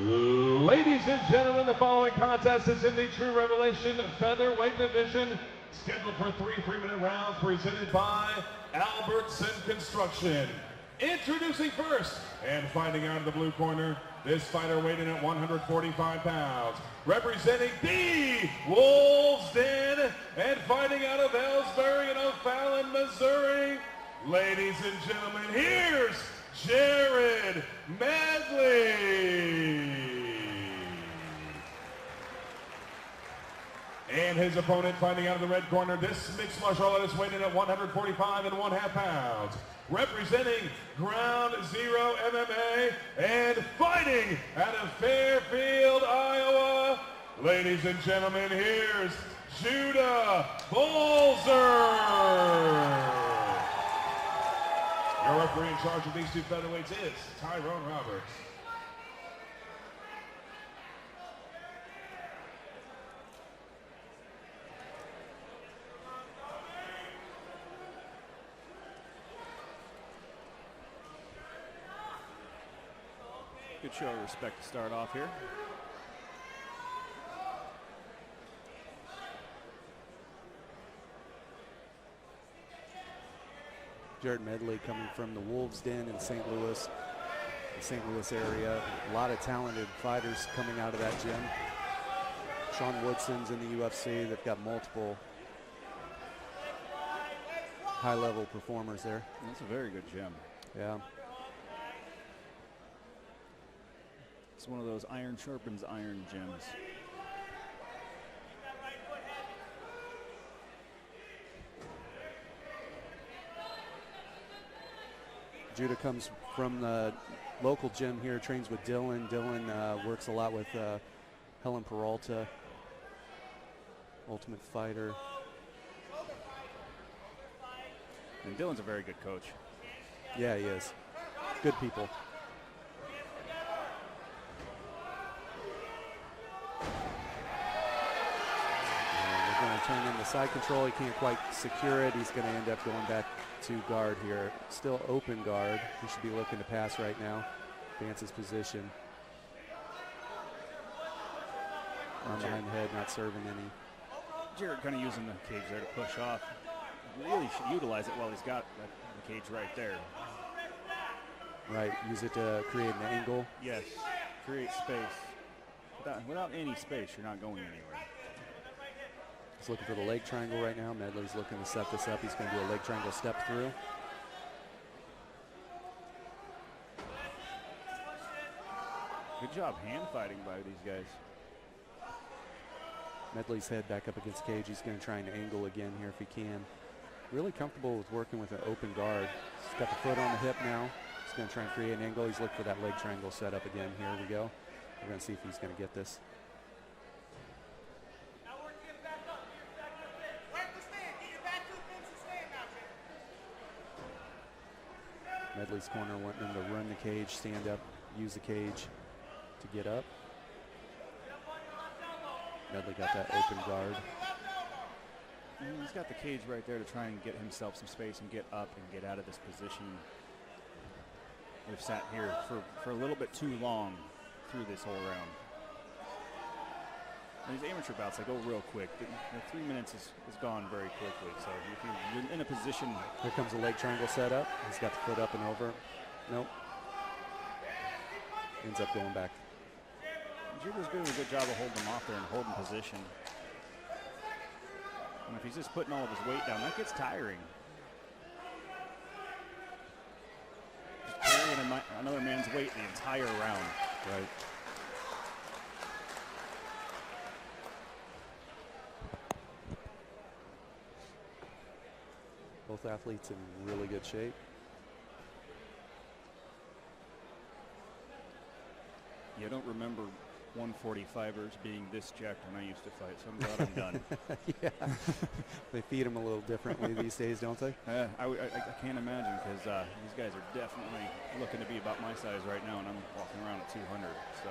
Ladies and gentlemen, the following contest is in the True Revelation featherweight division, scheduled for 3 3-minute rounds, presented by Albertson Construction. Introducing first, and fighting out of the blue corner, this fighter weighed in at 145 pounds, representing the Wolves Den, and fighting out of Ellsbury and O'Fallon, Missouri. Ladies and gentlemen, here's Jared Medley. And his opponent fighting out of the red corner, this mixed martial artist weighed in at 145 1/2 pounds, representing Ground Zero MMA and fighting out of Fairfield, Iowa. Ladies and gentlemen, here's Judah Bolser. Your referee in charge of these two featherweights is Tyrone Roberts. Good show of respect to start off here. Jared Medley coming from the Wolves Den in St. Louis, area. A lot of talented fighters coming out of that gym. Sean Woodson's in the UFC. They've got multiple high-level performers there. That's a very good gym. Yeah. It's one of those iron sharpens iron gyms. Judah comes from the local gym here, trains with Dylan. Dylan works a lot with Helen Peralta, Ultimate Fighter. And Dylan's a very good coach. Yeah, he is. Good people. Turn in the side control. He can't quite secure it. He's going to end up going back to guard here. Still open guard. He should be looking to pass right now. Advance his position. Arm behind the head, not serving any. Jared kind of using the cage there to push off. Really should utilize it while he's got the cage right there. Right, use it to create an angle. Yes, create space. Without any space, you're not going anywhere. He's looking for the leg triangle right now. Medley's looking to set this up. He's going to do a leg triangle step through. Good job hand fighting by these guys. Medley's head back up against cage. He's going to try and angle again here if he can. Really comfortable with working with an open guard. He's got the foot on the hip now. He's going to try and create an angle. He's looking for that leg triangle set up again. Here we go. We're going to see if he's going to get this. Medley's corner wanting him to run the cage, stand up, use the cage to get up. Medley got that open guard. And he's got the cage right there to try and get himself some space and get up and get out of this position. We've sat here for a little bit too long through this whole round. And these amateur bouts, they go real quick. The 3 minutes is gone very quickly. So if you're in a position. Here comes a leg triangle set up. He's got the foot up and over. Nope. Ends up going back. Judah's doing a good job of holding him off there and holding position. And if he's just putting all of his weight down, that gets tiring. Just carrying another man's weight the entire round. Right. Both athletes in really good shape. You don't remember 145ers being this jacked when I used to fight, so I'm glad I'm done. Yeah, they feed them a little differently these days, don't they? I can't imagine, because these guys are definitely looking to be about my size right now, and I'm walking around at 200. So.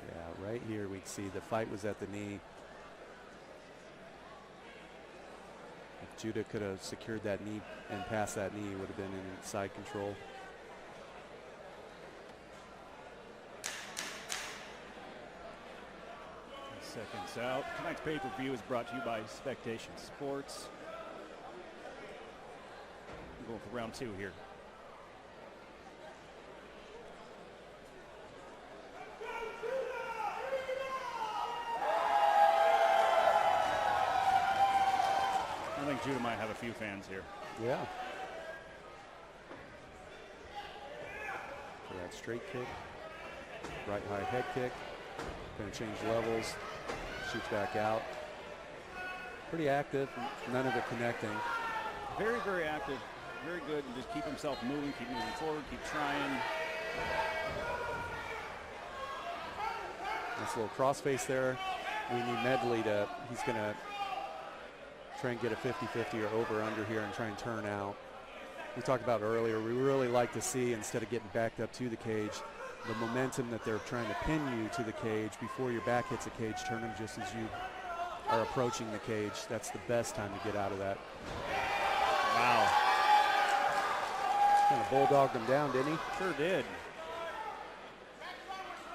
Yeah, right here we see the fight was at the knee. Judah could have secured that knee and passed that knee, would have been in side control. Seconds out. Tonight's pay-per-view is brought to you by Spectation Sports. We're going for round 2 here. I think Judah might have a few fans here. Yeah. For that straight kick, right high head kick, going to change levels, shoots back out. Pretty active, none of it connecting. Very, very active, very good, and just keep himself moving, keep moving forward, keep trying. Nice little crossface there. We need Medley to, he's going to try and get a 50-50 or over under here and try and turn out. We talked about earlier, we really like to see, instead of getting backed up to the cage, the momentum that they're trying to pin you to the cage before your back hits the cage, turn them just as you are approaching the cage. That's the best time to get out of that. Wow. Kind of bulldogged him down, didn't he? Sure did.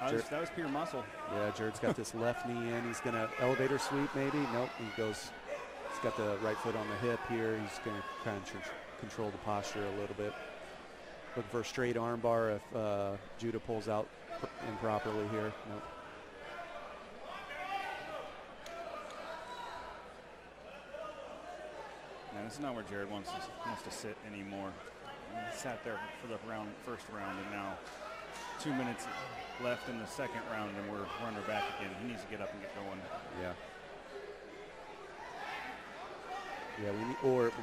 That was pure muscle. Yeah, Jared's got this left knee in. He's going to elevator sweep maybe. Nope, he goes, he's got the right foot on the hip here. He's going to kind of control the posture a little bit. Looking for a straight arm bar if Judah pulls out improperly here. Nope. Yeah, this is not where Jared wants to sit anymore. He sat there for the first round, and now 2 minutes left in the second round, and we're running back again. He needs to get up and get going. Yeah. Yeah,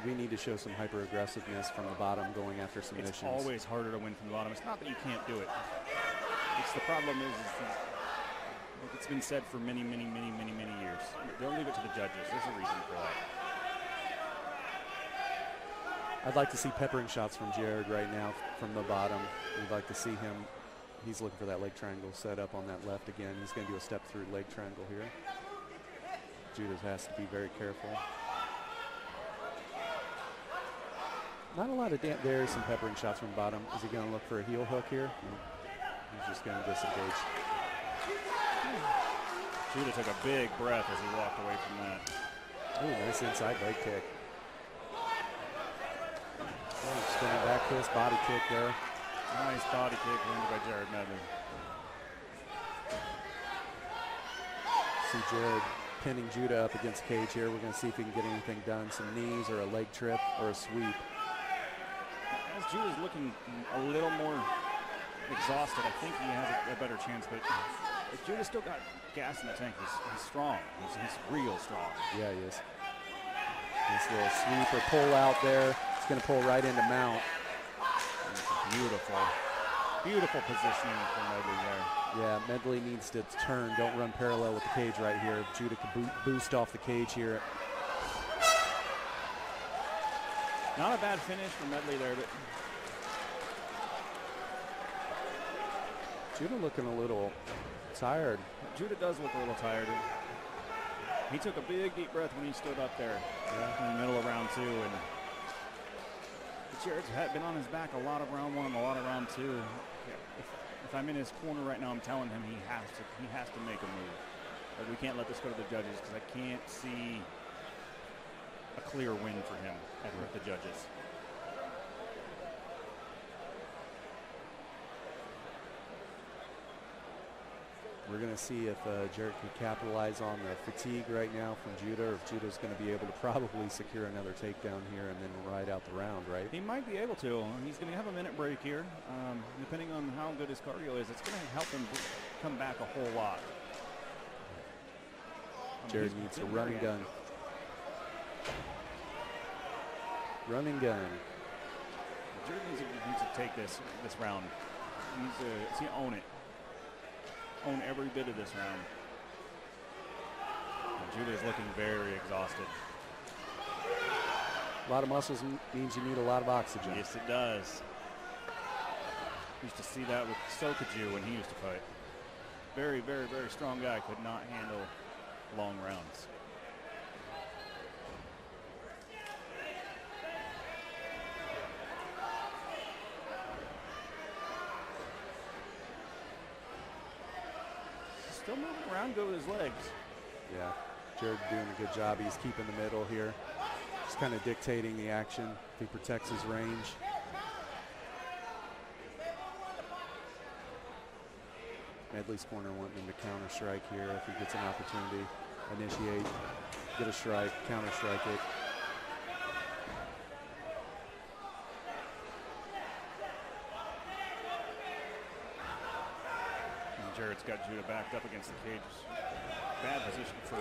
we need to show some hyper aggressiveness from the bottom, going after submissions. It's always harder to win from the bottom. It's not that you can't do it. It's the problem is like it's been said for many years. They'll leave it to the judges. There's a reason for that. I'd like to see peppering shots from Jared right now from the bottom. We'd like to see him. He's looking for that leg triangle set up on that left again. He's going to do a step through leg triangle here. Judah has to be very careful. Not a lot of there's some peppering shots from the bottom. Is he going to look for a heel hook here? He's just going to disengage. Judah took a big breath as he walked away from that. Ooh, nice inside leg kick. Spinning back fist, body kick there. Nice body kick landed by Jared Medley. See Jared pinning Judah up against cage here. We're going to see if he can get anything done. Some knees or a leg trip or a sweep. As Judah's looking a little more exhausted, I think he has a better chance. But if Judah's still got gas in the tank, he's strong. He's real strong. Yeah, he is. Nice little sweep or pull out there. It's going to pull right into mount. Beautiful. Beautiful positioning from Medley there. Yeah, Medley needs to turn. Don't run parallel with the cage right here. Judah can boost off the cage here. Not a bad finish for Medley there, but Judah looking a little tired. Judah does look a little tired. He took a big deep breath when he stood up there in the middle of round 2, and Jared's been on his back a lot of round 1 and a lot of round 2. If I'm in his corner right now, I'm telling him he has to make a move. But we can't let this go to the judges because I can't see a clear win for him with the judges. We're going to see if Jared can capitalize on the fatigue right now from Judah, or if Judah's going to be able to probably secure another takedown here and then ride out the round, right? He might be able to. He's going to have a minute break here. Depending on how good his cardio is, it's going to help him come back a whole lot. Jared needs a run and gun. Run and gun. Jared needs to take this round. He needs to own it. Own every bit of this round. And Judah is looking very exhausted. A lot of muscles means you need a lot of oxygen. Yes, it does. Used to see that with Sokaju when he used to fight. Very strong guy, could not handle long rounds. Still moving around, go with his legs. Yeah, Jared doing a good job. He's keeping the middle here. Just kind of dictating the action. If he protects his range. Medley's corner wanting him to counter strike here if he gets an opportunity. Initiate, get a strike, counter strike it. And Jared's got Judah backed up against the cage. Bad position for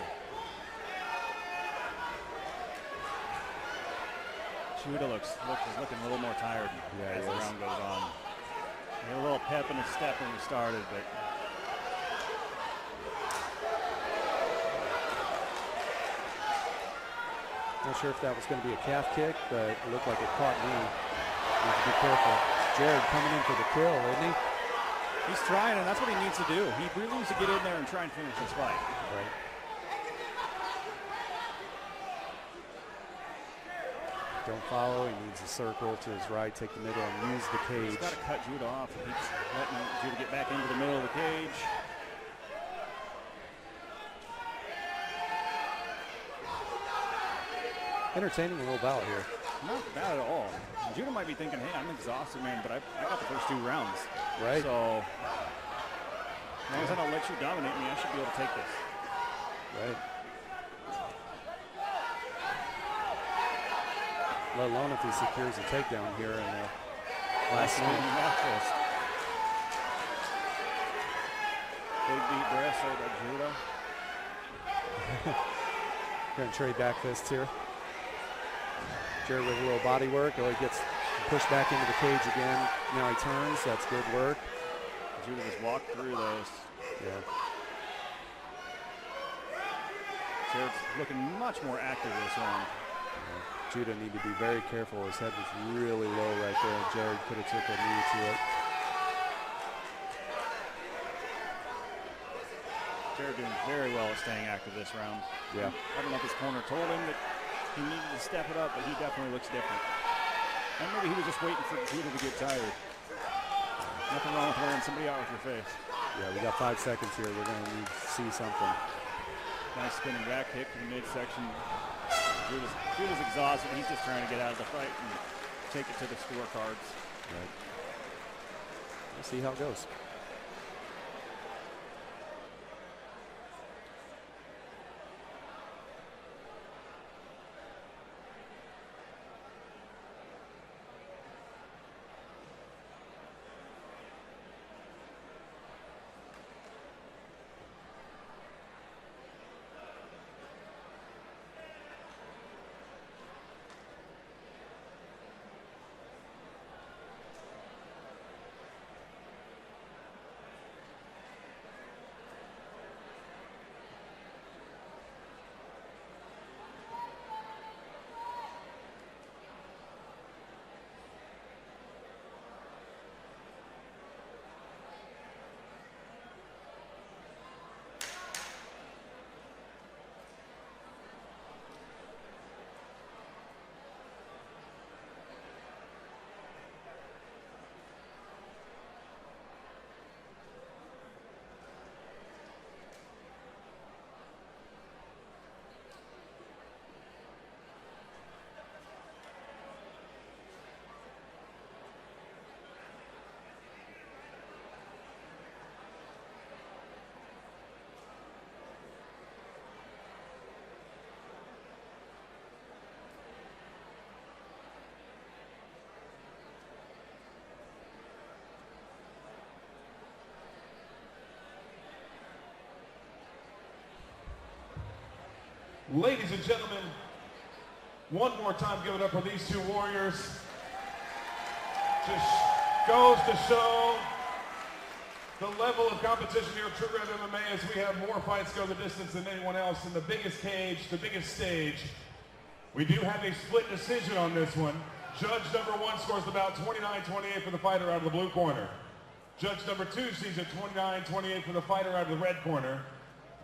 Judah. Is looking a little more tired as the round goes on. He had a little pep in his step when we started, but not sure if that was going to be a calf kick, but it looked like it caught me. Need to be careful. Jared coming in for the kill, isn't he? he's trying, and that's what he needs to do. He really needs to get in there and try and finish this fight. Right. Don't follow. He needs a circle to his right, take the middle, and use the cage. He's got to cut Judah off. He's letting Judah get back into the middle of the cage. Entertaining little bout here. Not bad at all. Judah might be thinking, hey, I'm exhausted, man, but I got the first 2 rounds. Right. So as long as I don't let you dominate me, I should be able to take this. Right. Let alone if he secures a takedown here in the last minute. Big deep breaths there by Judah. Going to trade back fists here. Jared with a little body work. Oh, he gets pushed back into the cage again. Now he turns. That's good work. Judah just walked through those. Yeah. Jared's looking much more active this round. Judah need to be very careful. His head was really low right there, and Jared could have took a knee to it. Jared doing very well at staying active this round. Yeah. I don't know if his corner told him that he needed to step it up, but he definitely looks different. And maybe he was just waiting for Judah to get tired. Nothing wrong with wearing somebody out with your face. Yeah, we got 5 seconds here. We're going to need to see something. Nice spinning back kick to the midsection. Judah's exhausted. He's just trying to get out of the fight and take it to the scorecards. Right. We'll see how it goes. Ladies and gentlemen, one more time, give it up for these 2 warriors. Just goes to show the level of competition here at Tru Rev MMA as we have more fights go the distance than anyone else in the biggest cage, the biggest stage. We do have a split decision on this one. Judge number 1 scores the bout 29-28 for the fighter out of the blue corner. Judge number 2 sees it 29-28 for the fighter out of the red corner.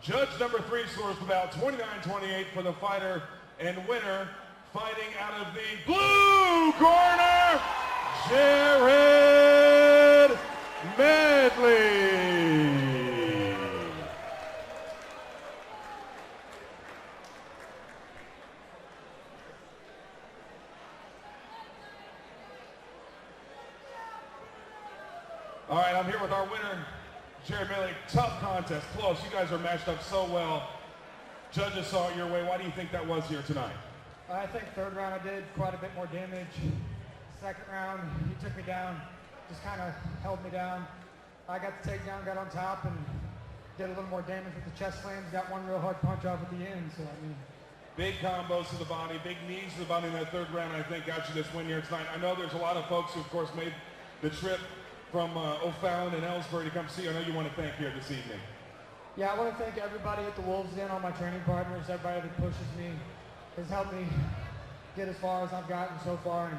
Judge number 3 scores the bout 29-28 for the fighter and winner, fighting out of the blue corner, Jared Medley. winner, Jared Medley. Tough contest, close. You guys are matched up so well. Judges saw it your way. Why do you think that was here tonight? I think third round I did quite a bit more damage. Second round, he took me down, just kind of held me down. I got the takedown, got on top, and did a little more damage with the chest slams. Got one real hard punch off at the end, so I mean. Big combos to the body, big knees to the body in that third round, I think got you this win here tonight. I know there's a lot of folks who, of course, made the trip from O'Fallon and Ellsbury to come see you. I know you want to thank here this evening. Yeah, I want to thank everybody at the Wolves Den, all my training partners, everybody that pushes me, has helped me get as far as I've gotten so far, and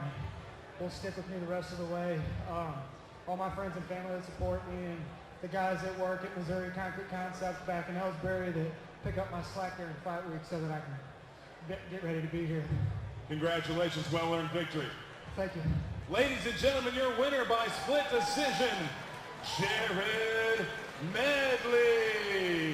will stick with me the rest of the way. All my friends and family that support me, and the guys that work at Missouri Concrete Concepts back in Ellsbury that pick up my slack during fight week so that I can get ready to be here. Congratulations, well-earned victory. Thank you. Ladies and gentlemen, your winner by split decision, Jared Medley.